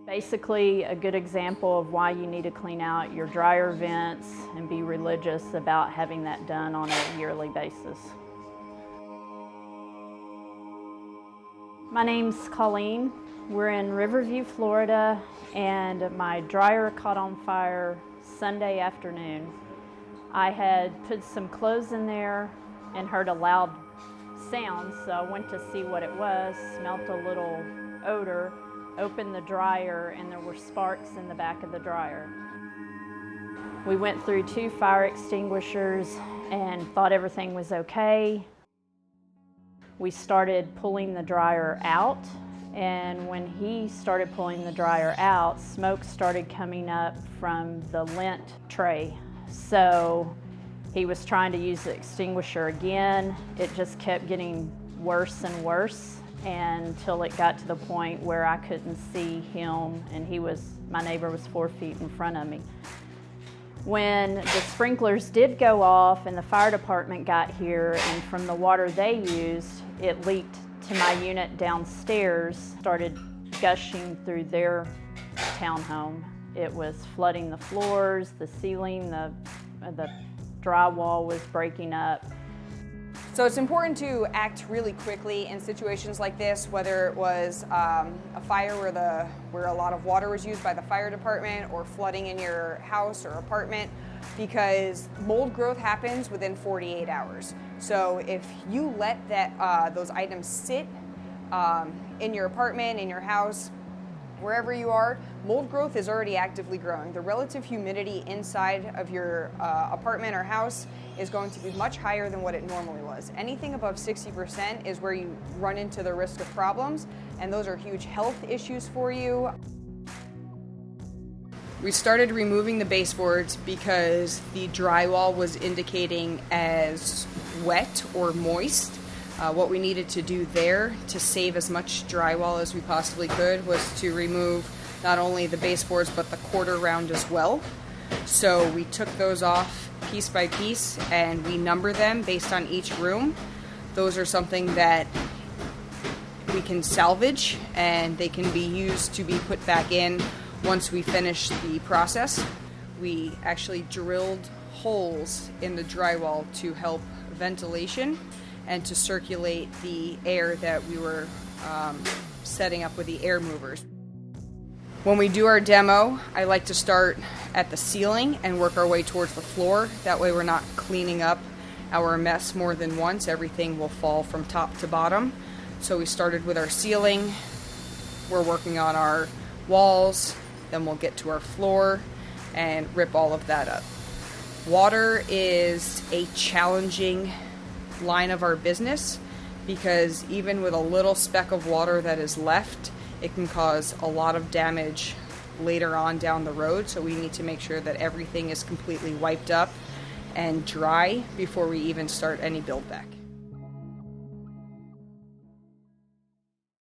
Basically, a good example of why you need to clean out your dryer vents and be religious about having that done on a yearly basis. My name's Colleen. We're in Riverview, Florida, and my dryer caught on fire Sunday afternoon. I had put some clothes in there and heard a loud sound, so I went to see what it was, smelt a little odor, opened the dryer, and there were sparks in the back of the dryer. We went through 2 fire extinguishers and thought everything was okay. We started pulling the dryer out, and when he started pulling the dryer out, smoke started coming up from the lint tray. So he was trying to use the extinguisher again. It just kept getting worse and worse until it got to the point where I couldn't see him, and my neighbor was 4 feet in front of me. When the sprinklers did go off and the fire department got here, and from the water they used, it leaked to my unit downstairs, started gushing through their townhome. It was flooding the floors, the ceiling, the drywall was breaking up. So it's important to act really quickly in situations like this, whether it was a fire where a lot of water was used by the fire department, or flooding in your house or apartment, because mold growth happens within 48 hours. So if you let those items sit in your apartment, in your house, wherever you are, mold growth is already actively growing. The relative humidity inside of your apartment or house is going to be much higher than what it normally was. Anything above 60% is where you run into the risk of problems, and those are huge health issues for you. We started removing the baseboards because the drywall was indicating as wet or moist. What we needed to do there to save as much drywall as we possibly could was to remove not only the baseboards but the quarter round as well. So we took those off piece by piece and we number them based on each room. Those are something that we can salvage, and they can be used to be put back in once we finish the process. We actually drilled holes in the drywall to help ventilation and to circulate the air that we were setting up with the air movers. When we do our demo, I like to start at the ceiling and work our way towards the floor. That way we're not cleaning up our mess more than once. Everything will fall from top to bottom. So we started with our ceiling. We're working on our walls. Then we'll get to our floor and rip all of that up. Water is a challenging line of our business, because even with a little speck of water that is left, it can cause a lot of damage later on down the road. So we need to make sure that everything is completely wiped up and dry before we even start any build back.